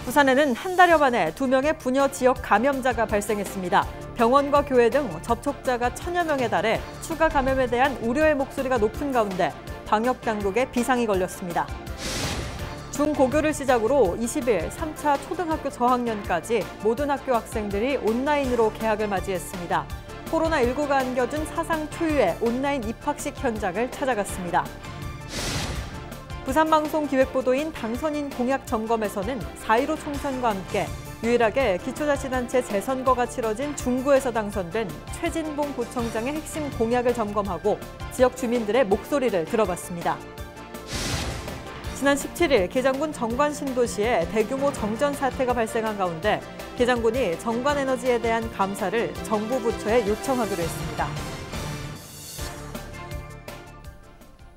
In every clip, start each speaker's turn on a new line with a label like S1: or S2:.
S1: 부산에는 한 달여 만에 2명의 부녀 지역 감염자가 발생했습니다. 병원과 교회 등 접촉자가 1000여 명에 달해 추가 감염에 대한 우려의 목소리가 높은 가운데 방역 당국에 비상이 걸렸습니다. 중고교를 시작으로 20일 3차 초등학교 저학년까지 모든 학교 학생들이 온라인으로 개학을 맞이했습니다. 코로나19가 안겨준 사상 초유의 온라인 입학식 현장을 찾아갔습니다. 부산방송기획보도인 당선인 공약 점검에서는 4.15 총선과 함께 유일하게 기초자치단체 재선거가 치러진 중구에서 당선된 최진봉 구청장의 핵심 공약을 점검하고 지역 주민들의 목소리를 들어봤습니다. 지난 17일 계장군 정관신도시에 대규모 정전 사태가 발생한 가운데 계장군이 정관에너지에 대한 감사를 정부 부처에 요청하기로 했습니다.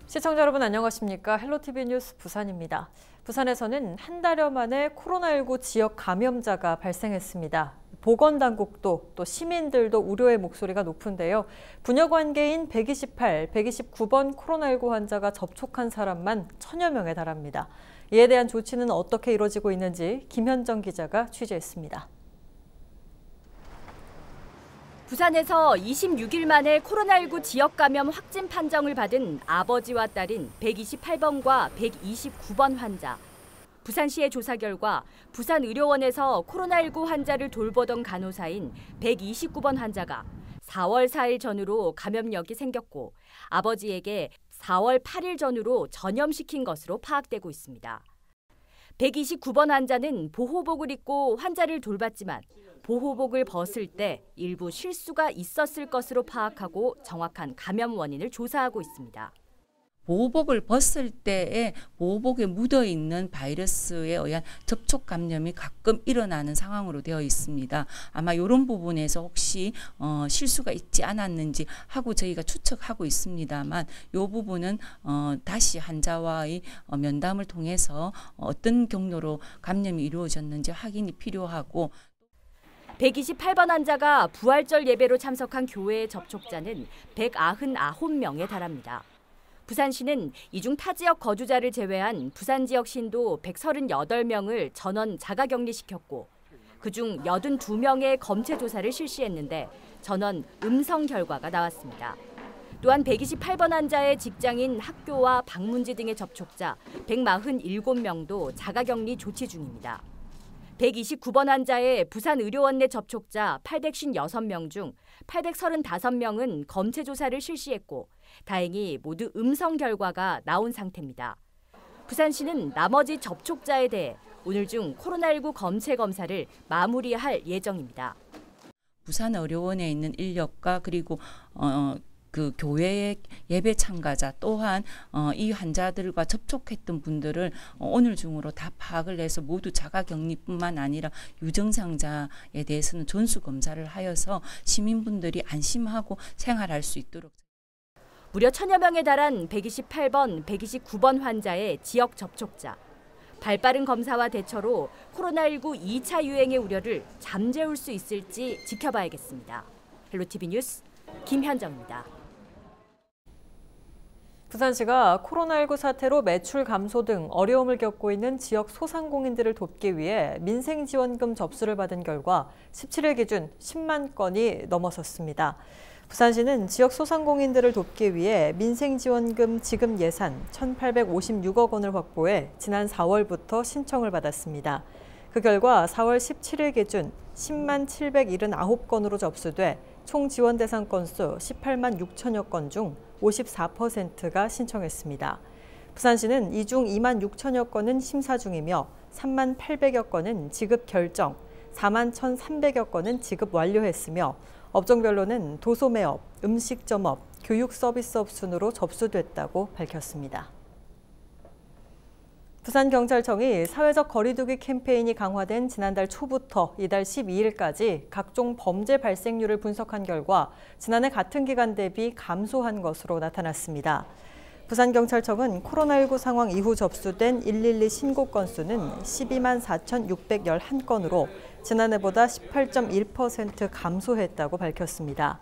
S1: 시청자 여러분 안녕하십니까? 헬로티비 뉴스 부산입니다. 부산에서는 한 달여 만에 코로나19 지역 감염자가 발생했습니다. 보건당국도 또 시민들도 우려의 목소리가 높은데요. 부녀관계인 128, 129번 코로나19 환자가 접촉한 사람만 1000여 명에 달합니다. 이에 대한 조치는 어떻게 이루어지고 있는지 김현정 기자가 취재했습니다.
S2: 부산에서 26일 만에 코로나19 지역 감염 확진 판정을 받은 아버지와 딸인 128번과 129번 환자. 부산시의 조사 결과 부산의료원에서 코로나19 환자를 돌보던 간호사인 129번 환자가 4월 4일 전후로 감염력이 생겼고 아버지에게 4월 8일 전후로 전염시킨 것으로 파악되고 있습니다. 129번 환자는 보호복을 입고 환자를 돌봤지만 보호복을 벗을 때 일부 실수가 있었을 것으로 파악하고 정확한 감염 원인을 조사하고 있습니다.
S3: 보호복을 벗을 때에 보호복에 묻어있는 바이러스에 의한 접촉 감염이 가끔 일어나는 상황으로 되어 있습니다. 아마 이런 부분에서 혹시 실수가 있지 않았는지 하고 저희가 추측하고 있습니다만 이 부분은 다시 환자와의 면담을 통해서 어떤 경로로 감염이 이루어졌는지 확인이 필요하고
S2: 128번 환자가 부활절 예배로 참석한 교회의 접촉자는 199명에 달합니다. 부산시는 이중 타 지역 거주자를 제외한 부산 지역 신도 138명을 전원 자가격리시켰고 그중 82명의 검체 조사를 실시했는데 전원 음성 결과가 나왔습니다. 또한 128번 환자의 직장인, 학교와 방문지 등의 접촉자 147명도 자가격리 조치 중입니다. 129번 환자의 부산의료원 내 접촉자 856명 중 835명은 검체 조사를 실시했고 다행히 모두 음성 결과가 나온 상태입니다. 부산시는 나머지 접촉자에 대해 오늘 중 코로나19 검체 검사를 마무리할 예정입니다.
S3: 부산의료원에 있는 인력과 그리고 그 교회의 예배 참가자 또한 이 환자들과 접촉했던 분들을 오늘 중으로 다 파악을 해서 모두 자가격리뿐만 아니라 유증상자에 대해서는 전수 검사를 하여서 시민분들이 안심하고 생활할 수 있도록.
S2: 무려 1000여 명에 달한 128번, 129번 환자의 지역 접촉자. 발빠른 검사와 대처로 코로나19 2차 유행의 우려를 잠재울 수 있을지 지켜봐야겠습니다. 헬로티비 뉴스 김현정입니다.
S1: 부산시가 코로나19 사태로 매출 감소 등 어려움을 겪고 있는 지역 소상공인들을 돕기 위해 민생지원금 접수를 받은 결과 17일 기준 10만 건이 넘어섰습니다. 부산시는 지역 소상공인들을 돕기 위해 민생지원금 지급 예산 1,856억 원을 확보해 지난 4월부터 신청을 받았습니다. 그 결과 4월 17일 기준 10만 779건으로 접수돼 총 지원 대상 건수 18만 6천여 건 중 54%가 신청했습니다. 부산시는 이 중 2만 6천여 건은 심사 중이며 3만 800여 건은 지급 결정, 4만 1,300여 건은 지급 완료했으며 업종별로는 도소매업, 음식점업, 교육서비스업 순으로 접수됐다고 밝혔습니다. 부산경찰청이 사회적 거리두기 캠페인이 강화된 지난달 초부터 이달 12일까지 각종 범죄 발생률을 분석한 결과 지난해 같은 기간 대비 감소한 것으로 나타났습니다. 부산경찰청은 코로나19 상황 이후 접수된 112 신고 건수는 12만 4,611건으로 지난해보다 18.1% 감소했다고 밝혔습니다.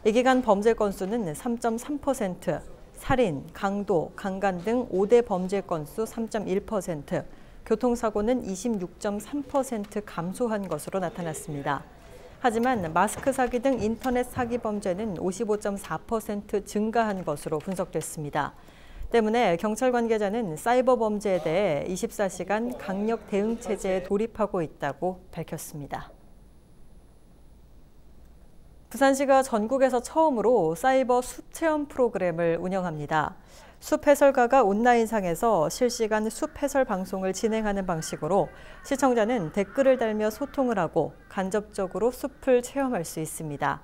S1: 이 기간 범죄 건수는 3.3%, 살인, 강도, 강간 등 5대 범죄 건수 3.1%, 교통사고는 26.3% 감소한 것으로 나타났습니다. 하지만 마스크 사기 등 인터넷 사기 범죄는 55.4% 증가한 것으로 분석됐습니다. 때문에 경찰 관계자는 사이버 범죄에 대해 24시간 강력 대응 체제에 돌입하고 있다고 밝혔습니다. 부산시가 전국에서 처음으로 사이버 숲 체험 프로그램을 운영합니다. 숲 해설가가 온라인상에서 실시간 숲 해설 방송을 진행하는 방식으로 시청자는 댓글을 달며 소통을 하고 간접적으로 숲을 체험할 수 있습니다.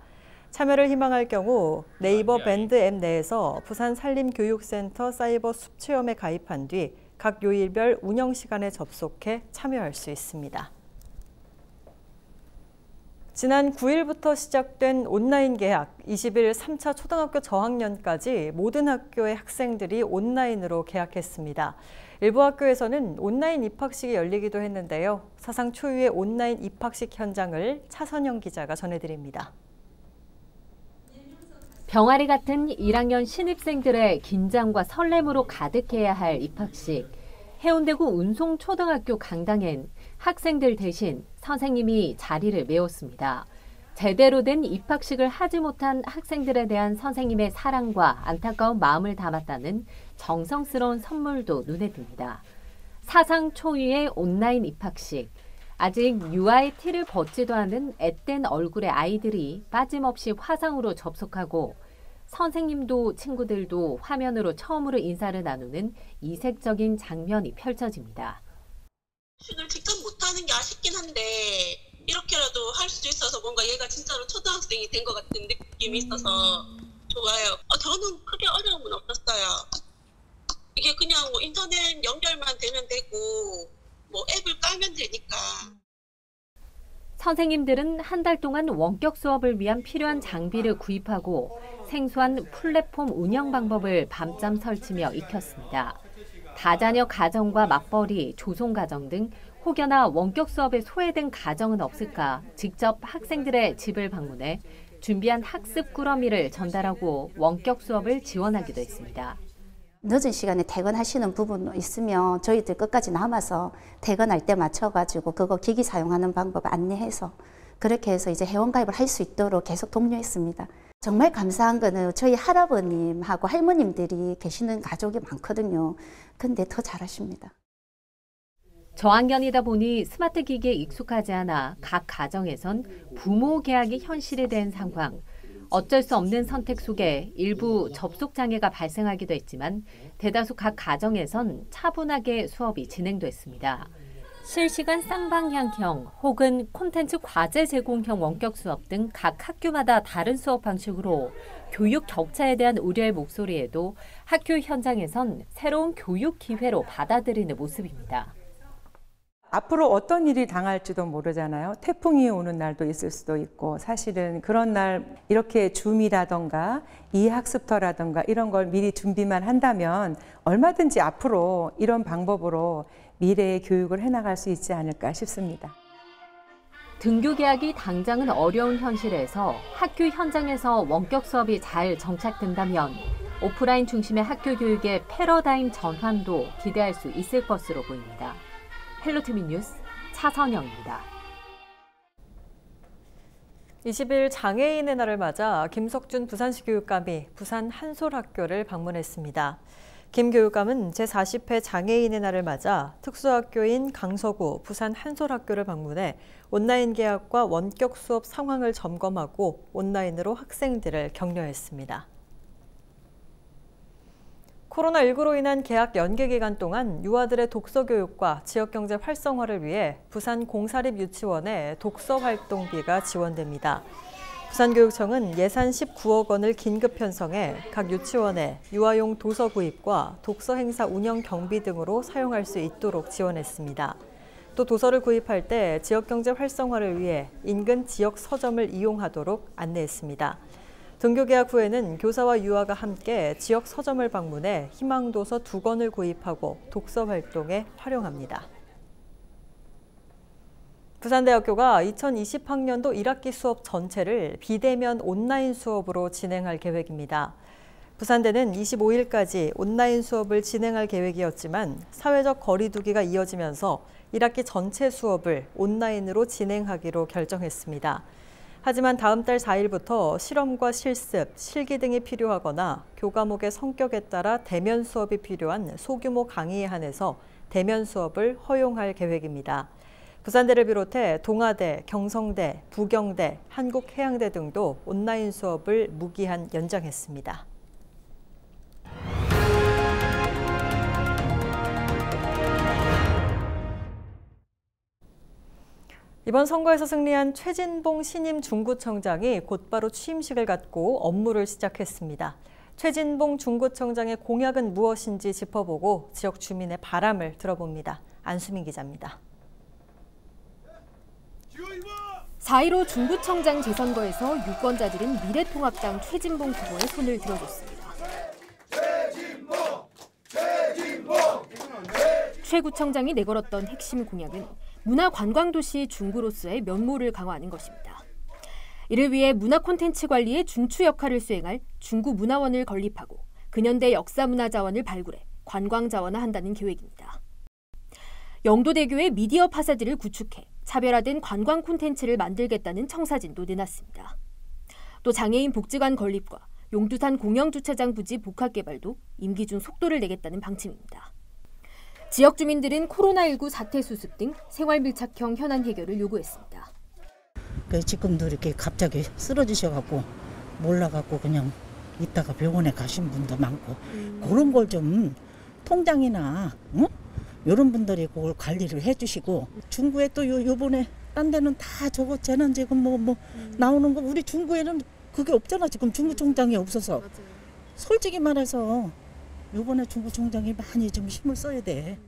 S1: 참여를 희망할 경우 네이버 밴드 앱 내에서 부산 산림교육센터 사이버 숲 체험에 가입한 뒤 각 요일별 운영 시간에 접속해 참여할 수 있습니다. 지난 9일부터 시작된 온라인 개학, 20일 3차 초등학교 저학년까지 모든 학교의 학생들이 온라인으로 개학했습니다. 일부 학교에서는 온라인 입학식이 열리기도 했는데요. 사상 초유의 온라인 입학식 현장을 차선영 기자가 전해드립니다.
S4: 병아리 같은 1학년 신입생들의 긴장과 설렘으로 가득해야 할 입학식. 해운대구 운송초등학교 강당엔 학생들 대신 선생님이 자리를 메웠습니다. 제대로 된 입학식을 하지 못한 학생들에 대한 선생님의 사랑과 안타까운 마음을 담았다는 정성스러운 선물도 눈에 띕니다. 사상 초유의 온라인 입학식. 아직 UI 티를 벗지도 않은 앳된 얼굴의 아이들이 빠짐없이 화상으로 접속하고 선생님도 친구들도 화면으로 처음으로 인사를 나누는 이색적인 장면이 펼쳐집니다.
S5: 식을 직접 못하는 게 아쉽긴 한데 이렇게라도 할 수 있어서 뭔가 얘가 진짜로 초등학생이 된 것 같은 느낌이 있어서 좋아요. 저는 크게 어려움은 없었어요. 이게 그냥 뭐 인터넷 연결만 되면 되고 뭐 앱을 깔면 되니까.
S4: 선생님들은 한 달 동안 원격 수업을 위한 필요한 장비를 구입하고 생소한 플랫폼 운영 방법을 밤잠 설치며 익혔습니다. 다자녀 가정과 맞벌이, 조송 가정 등 혹여나 원격 수업에 소외된 가정은 없을까 직접 학생들의 집을 방문해 준비한 학습 꾸러미를 전달하고 원격 수업을 지원하기도 했습니다.
S6: 늦은 시간에 퇴근하시는 부분 있으면 저희들 끝까지 남아서 퇴근할 때 맞춰가지고 그거 기기 사용하는 방법 안내해서 그렇게 해서 이제 회원가입을 할 수 있도록 계속 독려했습니다. 정말 감사한 거는 저희 할아버님하고 할머님들이 계시는 가족이 많거든요. 근데 더 잘하십니다.
S4: 저학년이다 보니 스마트 기기에 익숙하지 않아 각 가정에선 부모 계약이 현실이 된 상황. 어쩔 수 없는 선택 속에 일부 접속 장애가 발생하기도 했지만 대다수 각 가정에선 차분하게 수업이 진행됐습니다. 실시간 쌍방향형 혹은 콘텐츠 과제 제공형 원격 수업 등 각 학교마다 다른 수업 방식으로 교육 격차에 대한 우려의 목소리에도 학교 현장에선 새로운 교육 기회로 받아들이는 모습입니다.
S7: 앞으로 어떤 일이 당할지도 모르잖아요. 태풍이 오는 날도 있을 수도 있고 사실은 그런 날 이렇게 줌이라던가 이학습터라던가 이런 걸 미리 준비만 한다면 얼마든지 앞으로 이런 방법으로 미래의 교육을 해나갈 수 있지 않을까 싶습니다.
S4: 등교 개학이 당장은 어려운 현실에서 학교 현장에서 원격 수업이 잘 정착된다면 오프라인 중심의 학교 교육의 패러다임 전환도 기대할 수 있을 것으로 보입니다. 헬로티비 뉴스 차선영입니다.
S1: 20일 장애인의 날을 맞아 김석준 부산시 교육감이 부산 한솔학교를 방문했습니다. 김 교육감은 제40회 장애인의 날을 맞아 특수학교인 강서구 부산 한솔학교를 방문해 온라인 개학과 원격 수업 상황을 점검하고 온라인으로 학생들을 격려했습니다. 코로나19로 인한 개학 연계 기간 동안 유아들의 독서 교육과 지역경제 활성화를 위해 부산 공사립 유치원에 독서 활동비가 지원됩니다. 부산교육청은 예산 19억 원을 긴급 편성해 각 유치원에 유아용 도서 구입과 독서 행사 운영 경비 등으로 사용할 수 있도록 지원했습니다. 또 도서를 구입할 때 지역경제 활성화를 위해 인근 지역 서점을 이용하도록 안내했습니다. 등교 개학 후에는 교사와 유아가 함께 지역 서점을 방문해 희망도서 2권을 구입하고 독서 활동에 활용합니다. 부산대학교가 2020학년도 1학기 수업 전체를 비대면 온라인 수업으로 진행할 계획입니다. 부산대는 25일까지 온라인 수업을 진행할 계획이었지만 사회적 거리 두기가 이어지면서 1학기 전체 수업을 온라인으로 진행하기로 결정했습니다. 하지만 다음 달 4일부터 실험과 실습, 실기 등이 필요하거나 교과목의 성격에 따라 대면 수업이 필요한 소규모 강의에 한해서 대면 수업을 허용할 계획입니다. 부산대를 비롯해 동아대, 경성대, 부경대, 한국해양대 등도 온라인 수업을 무기한 연장했습니다. 이번 선거에서 승리한 최진봉 신임 중구청장이 곧바로 취임식을 갖고 업무를 시작했습니다. 최진봉 중구청장의 공약은 무엇인지 짚어보고 지역 주민의 바람을 들어봅니다. 안수민 기자입니다.
S8: 4.15 중구청장 재선거에서 유권자들은 미래통합당 최진봉 후보의 손을 들어줬습니다. 최 구청장이 내걸었던 핵심 공약은 문화관광도시 중구로서의 면모를 강화하는 것입니다. 이를 위해 문화 콘텐츠 관리의 중추 역할을 수행할 중구문화원을 건립하고 근현대 역사문화자원을 발굴해 관광자원화한다는 계획입니다. 영도대교의 미디어 파사들을 구축해 차별화된 관광 콘텐츠를 만들겠다는 청사진도 내놨습니다. 또 장애인 복지관 건립과 용두산 공영주차장 부지 복합 개발도 임기 중 속도를 내겠다는 방침입니다. 지역 주민들은 코로나19 사태 수습 등 생활 밀착형 현안 해결을 요구했습니다.
S9: 지금도 이렇게 갑자기 쓰러지셔갖고 몰라갖고 그냥 이따가 병원에 가신 분도 많고 그런 걸 좀 통장이나 이런 분들이 그걸 관리를 해주시고 중구에 또 요번에 딴 데는 다 저거 재난지금 뭐 나오는 거 우리 중구에는 그게 없잖아. 지금 중구청장이 없어서. 솔직히 말해서 요번에 중구청장이 많이 좀 힘을 써야 돼.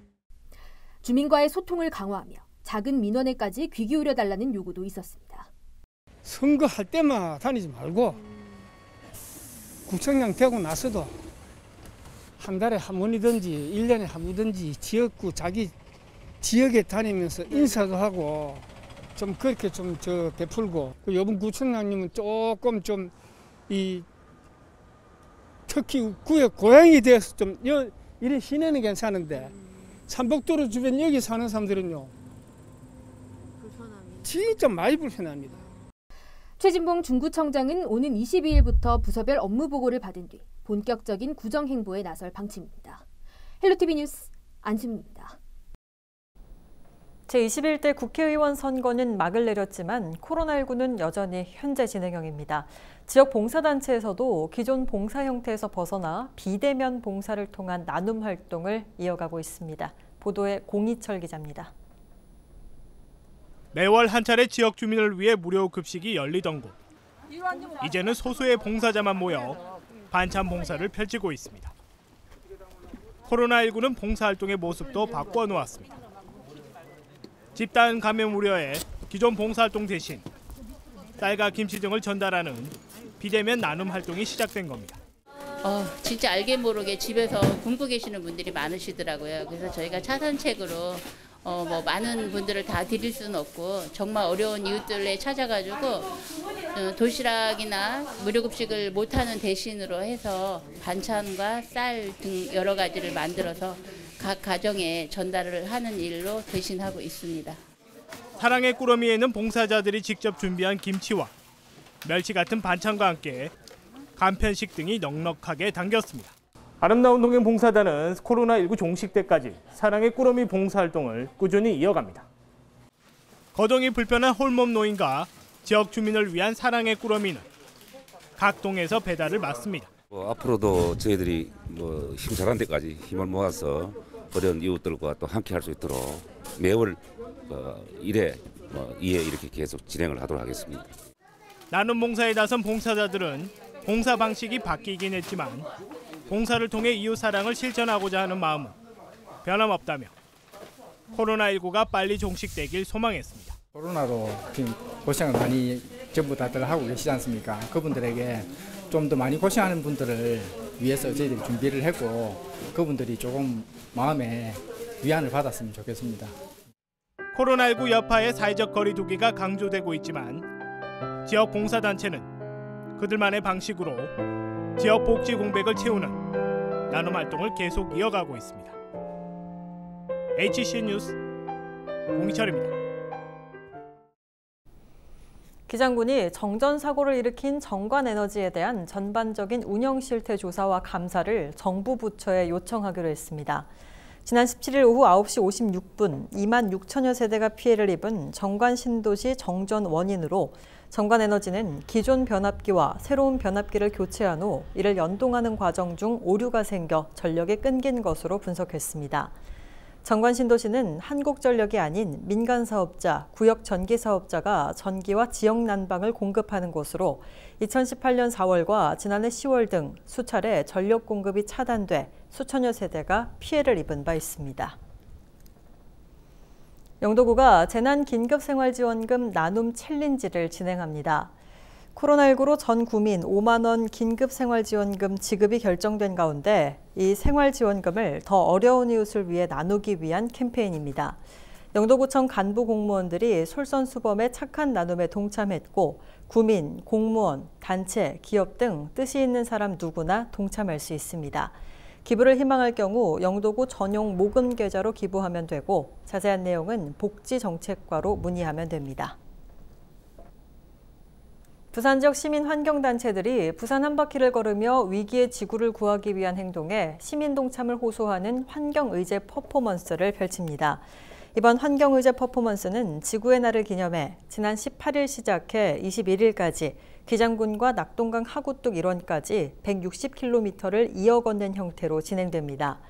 S8: 주민과의 소통을 강화하며 작은 민원에까지 귀 기울여 달라는 요구도 있었습니다.
S10: 선거할 때만 다니지 말고 구청장 되고 나서도 한 달에 한 번이든지 1년에 한 번이든지 지역구 자기 지역에 다니면서 인사도 하고 좀 그렇게 좀 베풀고 이번 구청장님은 조금 좀 특히 구역 고향이 되어서 좀 이런 시내는 괜찮은데 삼복도로 주변 여기 사는 사람들은요 진짜 많이 불편합니다.
S8: 최진봉 중구청장은 오는 22일부터 부서별 업무 보고를 받은 뒤 본격적인 구정 행보에 나설 방침입니다. 헬로티비 뉴스 안수민입니다.
S1: 제21대 국회의원 선거는 막을 내렸지만 코로나19는 여전히 현재 진행형입니다. 지역 봉사단체에서도 기존 봉사 형태에서 벗어나 비대면 봉사를 통한 나눔 활동을 이어가고 있습니다. 보도에 공희철 기자입니다.
S11: 매월 한 차례 지역 주민을 위해 무료 급식이 열리던 곳. 이제는 소수의 봉사자만 모여 반찬 봉사를 펼치고 있습니다. 코로나19는 봉사활동의 모습도 바꿔 놓았습니다. 집단 감염 우려에 기존 봉사활동 대신 쌀과 김치 등을 전달하는 비대면 나눔 활동이 시작된 겁니다.
S12: 진짜 알게 모르게 집에서 굶고 계시는 분들이 많으시더라고요. 그래서 저희가 차선책으로 많은 분들을 다 드릴 수는 없고 정말 어려운 이웃들에 찾아가지고 도시락이나 무료급식을 못하는 대신으로 해서 반찬과 쌀 등 여러 가지를 만들어서 각 가정에 전달을 하는 일로 대신하고 있습니다.
S11: 사랑의 꾸러미에는 봉사자들이 직접 준비한 김치와 멸치 같은 반찬과 함께 간편식 등이 넉넉하게 담겼습니다. 아름다운 동행 봉사단은 코로나19 종식 때까지 사랑의 꾸러미 봉사활동을 꾸준히 이어갑니다. 거동이 불편한 홀몸 노인과 지역 주민을 위한 사랑의 꾸러미는 각 동에서 배달을 맡습니다.
S13: 앞으로도 저희들이 힘 잘한 데까지 힘을 모아서 어려운 이웃들과 또 함께 할 수 있도록 매월 1회, 2회 이렇게 계속 진행을 하도록 하겠습니다.
S11: 나눔 봉사에 나선 봉사자들은 봉사 방식이 바뀌긴 했지만 봉사를 통해 이웃 사랑을 실천하고자 하는 마음은 변함없다며 코로나19가 빨리 종식되길 소망했습니다.
S14: 코로나로 지금 고생을 많이 전부 다들 하고 계시지 않습니까? 그분들에게 좀 더 많이 고생하는 분들을 위해서 저희들이 준비를 했고 그분들이 조금 마음에 위안을 받았으면 좋겠습니다.
S11: 코로나19 여파의 사회적 거리 두기가 강조되고 있지만 지역 봉사단체는 그들만의 방식으로 지역 복지 공백을 채우는 나눔 활동을 계속 이어가고 있습니다. HCN 뉴스 공희철입니다.
S1: 기장군이 정전 사고를 일으킨 정관에너지에 대한 전반적인 운영 실태 조사와 감사를 정부 부처에 요청하기로 했습니다. 지난 17일 오후 9시 56분 2만 6천여 세대가 피해를 입은 정관 신도시 정전 원인으로 정관에너지는 기존 변압기와 새로운 변압기를 교체한 후 이를 연동하는 과정 중 오류가 생겨 전력이 끊긴 것으로 분석했습니다. 정관신도시는 한국전력이 아닌 민간사업자, 구역전기사업자가 전기와 지역난방을 공급하는 곳으로 2018년 4월과 지난해 10월 등 수차례 전력 공급이 차단돼 수천여 세대가 피해를 입은 바 있습니다. 영도구가 재난긴급생활지원금 나눔 챌린지를 진행합니다. 코로나19로 전 구민 5만 원 긴급생활지원금 지급이 결정된 가운데 이 생활지원금을 더 어려운 이웃을 위해 나누기 위한 캠페인입니다. 영도구청 간부 공무원들이 솔선수범의 착한 나눔에 동참했고 구민, 공무원, 단체, 기업 등 뜻이 있는 사람 누구나 동참할 수 있습니다. 기부를 희망할 경우 영도구 전용 모금 계좌로 기부하면 되고 자세한 내용은 복지정책과로 문의하면 됩니다. 부산 지역 시민 환경단체들이 부산 한 바퀴를 걸으며 위기의 지구를 구하기 위한 행동에 시민 동참을 호소하는 환경의제 퍼포먼스를 펼칩니다. 이번 환경의제 퍼포먼스는 지구의 날을 기념해 지난 18일 시작해 21일까지 기장군과 낙동강 하구뚝 일원까지 160km를 이어 걷는 형태로 진행됩니다.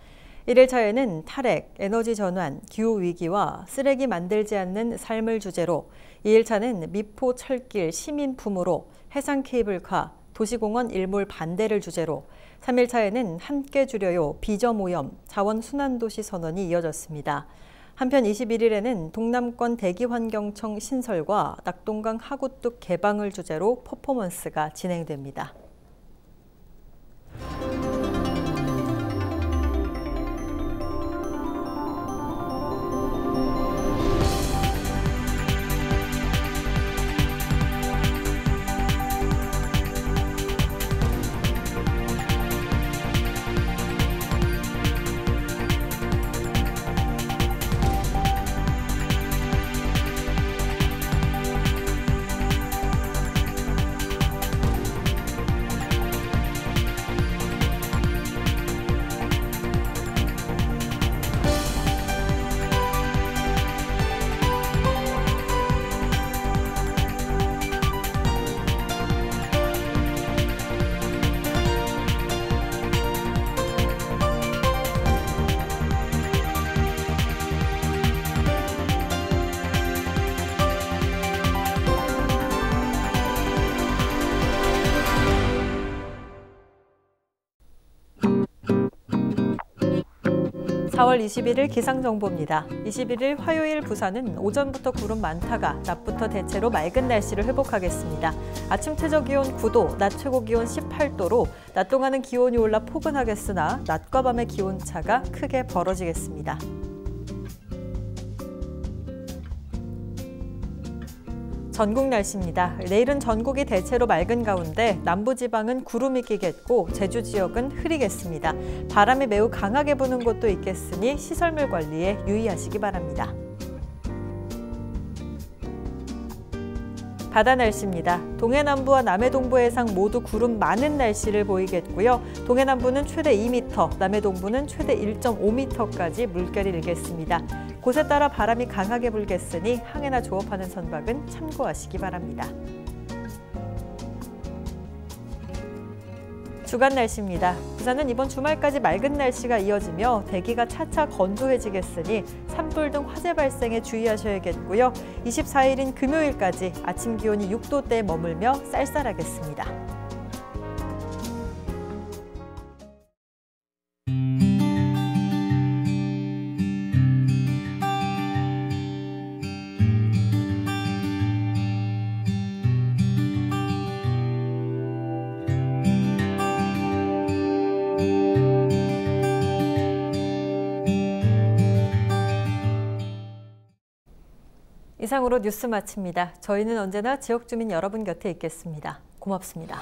S1: 1일차에는 탈핵, 에너지 전환, 기후위기와 쓰레기 만들지 않는 삶을 주제로 2일차는 미포 철길 시민품으로 해상 케이블카, 도시공원 일몰 반대를 주제로 3일차에는 함께 줄여요 비저오염, 자원순환도시 선언이 이어졌습니다. 한편 21일에는 동남권 대기환경청 신설과 낙동강 하구뚝 개방을 주제로 퍼포먼스가 진행됩니다. (4월 21일) 기상정보입니다. 21일 화요일 부산은 오전부터 구름 많다가 낮부터 대체로 맑은 날씨를 회복하겠습니다. 아침 최저기온 9도, 낮 최고기온 18도로 낮 동안은 기온이 올라 포근하겠으나 낮과 밤의 기온차가 크게 벌어지겠습니다. 전국 날씨입니다. 내일은 전국이 대체로 맑은 가운데 남부지방은 구름이 끼겠고 제주 지역은 흐리겠습니다. 바람이 매우 강하게 부는 곳도 있겠으니 시설물 관리에 유의하시기 바랍니다. 바다 날씨입니다. 동해남부와 남해동부 해상 모두 구름 많은 날씨를 보이겠고요. 동해남부는 최대 2m, 남해동부는 최대 1.5m까지 물결이 일겠습니다. 곳에 따라 바람이 강하게 불겠으니 항해나 조업하는 선박은 참고하시기 바랍니다. 주간 날씨입니다. 부산은 이번 주말까지 맑은 날씨가 이어지며 대기가 차차 건조해지겠으니 산불 등 화재 발생에 주의하셔야겠고요. 24일인 금요일까지 아침 기온이 6도대에 머물며 쌀쌀하겠습니다. 이상으로 뉴스 마칩니다. 저희는 언제나 지역 주민 여러분 곁에 있겠습니다. 고맙습니다.